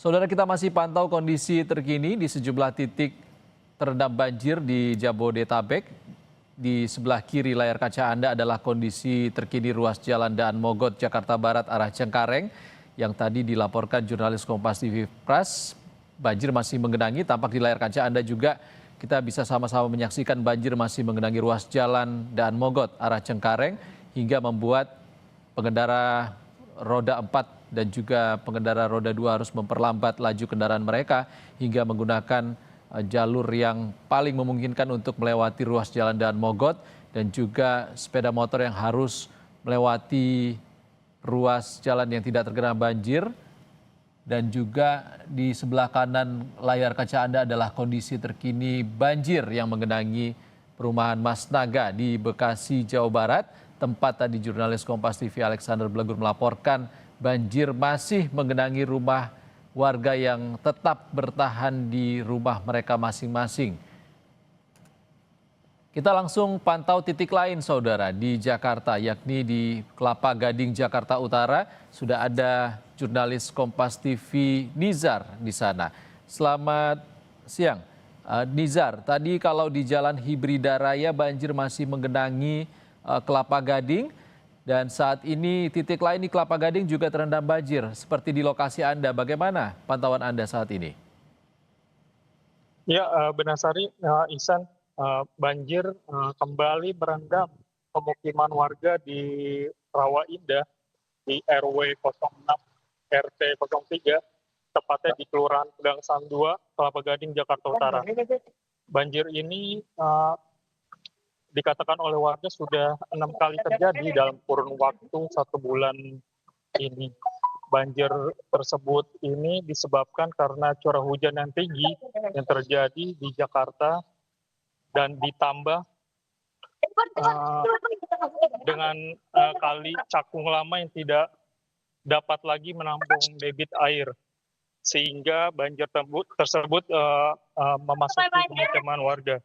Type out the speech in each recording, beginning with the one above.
Saudara, kita masih pantau kondisi terkini di sejumlah titik terendam banjir di Jabodetabek. Di sebelah kiri layar kaca Anda adalah kondisi terkini ruas Jalan Daan Mogot, Jakarta Barat arah Cengkareng yang tadi dilaporkan jurnalis Kompas TV Pras. Banjir masih menggenangi, tampak di layar kaca Anda juga kita bisa sama-sama menyaksikan banjir masih menggenangi ruas Jalan Daan Mogot arah Cengkareng hingga membuat pengendara roda 4 dan juga pengendara roda 2 harus memperlambat laju kendaraan mereka hingga menggunakan jalur yang paling memungkinkan untuk melewati ruas Jalan Daan Mogot, dan juga sepeda motor yang harus melewati ruas jalan yang tidak tergenang banjir. Dan juga di sebelah kanan layar kaca Anda adalah kondisi terkini banjir yang menggenangi perumahan Mas Naga di Bekasi, Jawa Barat. Tempat tadi jurnalis Kompas TV Alexander Blegur melaporkan banjir masih menggenangi rumah warga yang tetap bertahan di rumah mereka masing-masing. Kita langsung pantau titik lain, saudara, di Jakarta, yakni di Kelapa Gading, Jakarta Utara. Sudah ada jurnalis Kompas TV Nizar di sana. Selamat siang, Nizar. Tadi kalau di Jalan Hibrida Raya banjir masih menggenangi Kelapa Gading, dan saat ini titik lain di Kelapa Gading juga terendam banjir. Seperti di lokasi Anda, bagaimana pantauan Anda saat ini? Ya, benar Sari, Ihsan, banjir kembali merendam pemukiman warga di Rawa Indah di RW 06 RT 03, tepatnya di Kelurahan Pegangsaan 2, Kelapa Gading, Jakarta Utara. Banjir ini dikatakan oleh warga sudah 6 kali terjadi dalam kurun waktu 1 bulan ini. Banjir tersebut ini disebabkan karena curah hujan yang tinggi yang terjadi di Jakarta, dan ditambah dengan kali Cakung Lama yang tidak dapat lagi menampung debit air, sehingga banjir tersebut memasuki pemukiman warga.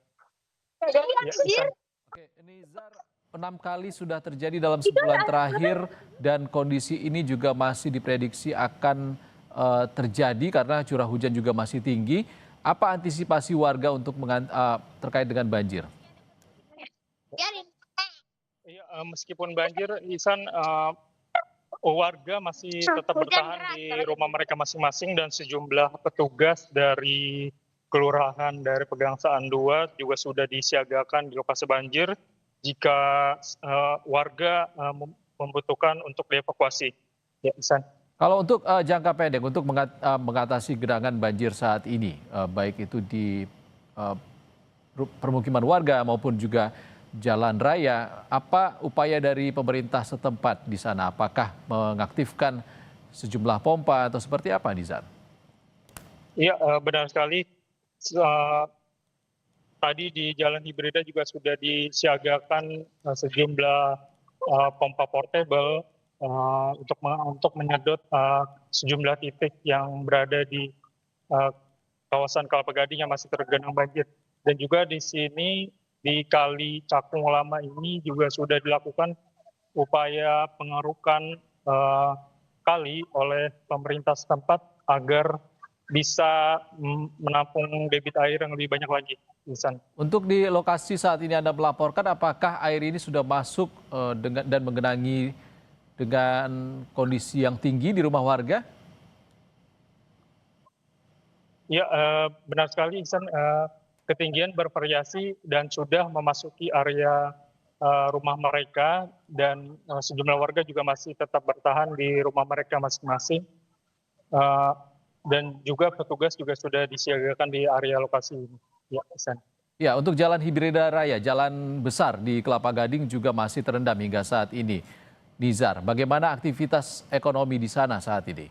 Ya, Oke, Nizar, 6 kali sudah terjadi dalam sebulan terakhir, dan kondisi ini juga masih diprediksi akan terjadi karena curah hujan juga masih tinggi. Apa antisipasi warga untuk terkait dengan banjir? Ya, meskipun banjir, Ihsan, warga masih tetap bertahan di rumah mereka masing-masing, dan sejumlah petugas dari Kelurahan dari Pegangsaan 2 juga sudah disiagakan di lokasi banjir jika warga membutuhkan untuk dievakuasi. Ya, Ihsan. Kalau untuk jangka pendek, untuk mengatasi genangan banjir saat ini, baik itu di permukiman warga maupun juga jalan raya, apa upaya dari pemerintah setempat di sana? Apakah mengaktifkan sejumlah pompa atau seperti apa, Nizar? Iya, benar sekali. Tadi di Jalan Hibrida juga sudah disiagakan sejumlah pompa portable untuk menyedot sejumlah titik yang berada di kawasan Kelapa Gading yang masih tergenang banjir. Dan juga di sini di Kali Cakung Lama ini juga sudah dilakukan upaya pengerukan kali oleh pemerintah setempat agar bisa menampung debit air yang lebih banyak lagi. Untuk di lokasi saat ini Anda melaporkan, apakah air ini sudah masuk dan menggenangi dengan kondisi yang tinggi di rumah warga? Ya, benar sekali, Ihsan. Ketinggian bervariasi dan sudah memasuki area rumah mereka, dan sejumlah warga juga masih tetap bertahan di rumah mereka masing-masing. Dan juga petugas juga sudah disiagakan di area lokasi ini. Ya, Ihsan. Ya, untuk Jalan Hibrida Raya, jalan besar di Kelapa Gading juga masih terendam hingga saat ini. Nizar, bagaimana aktivitas ekonomi di sana saat ini?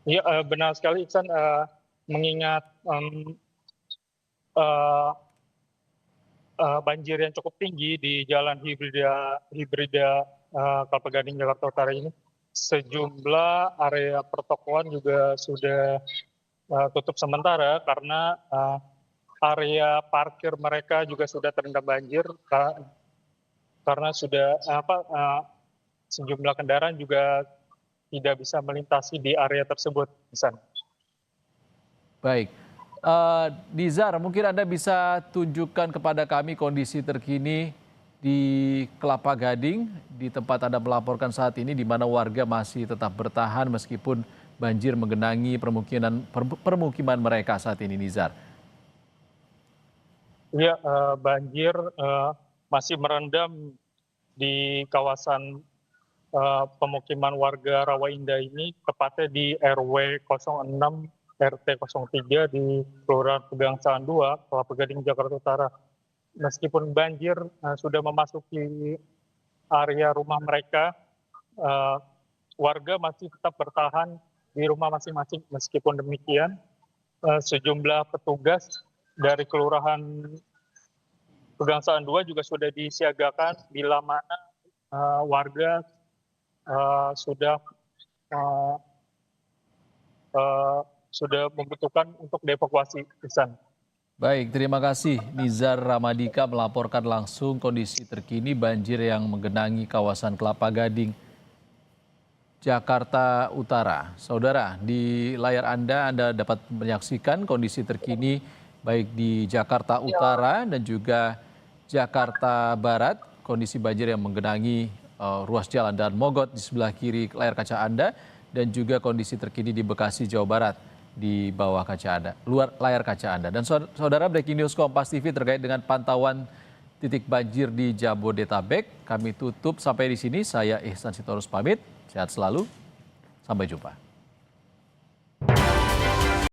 Ya, benar sekali, Ihsan. Mengingat banjir yang cukup tinggi di Jalan Hibrida Kelapa Gading, Jakarta Utara ini, sejumlah area pertokoan juga sudah tutup sementara karena area parkir mereka juga sudah terendam banjir karena sudah sejumlah kendaraan juga tidak bisa melintasi di area tersebut. Baik. Nizar, mungkin Anda bisa tunjukkan kepada kami kondisi terkini di Kelapa Gading, di tempat Anda melaporkan saat ini, di mana warga masih tetap bertahan meskipun banjir menggenangi permukiman mereka saat ini, Nizar. Iya, banjir masih merendam di kawasan pemukiman warga Rawa Indah ini, tepatnya di RW 06 RT 03 di Kelurahan Pegangsaan 2, Kelapa Gading, Jakarta Utara. Meskipun banjir sudah memasuki area rumah mereka, warga masih tetap bertahan di rumah masing-masing. Meskipun demikian, sejumlah petugas dari Kelurahan Pegangsaan 2 juga sudah disiagakan bila mana warga sudah membutuhkan untuk dievakuasi. Baik, terima kasih Nizar Ramadika melaporkan langsung kondisi terkini banjir yang menggenangi kawasan Kelapa Gading, Jakarta Utara. Saudara, di layar Anda dapat menyaksikan kondisi terkini baik di Jakarta Utara dan juga Jakarta Barat. Kondisi banjir yang menggenangi ruas jalan Daan Mogot di sebelah kiri layar kaca Anda, dan juga kondisi terkini di Bekasi, Jawa Barat di bawah kaca Anda, luar layar kaca Anda. Dan saudara, breaking news Kompas TV terkait dengan pantauan titik banjir di Jabodetabek kami tutup sampai di sini. Saya Ihsan Sitorus pamit, sehat selalu, sampai jumpa.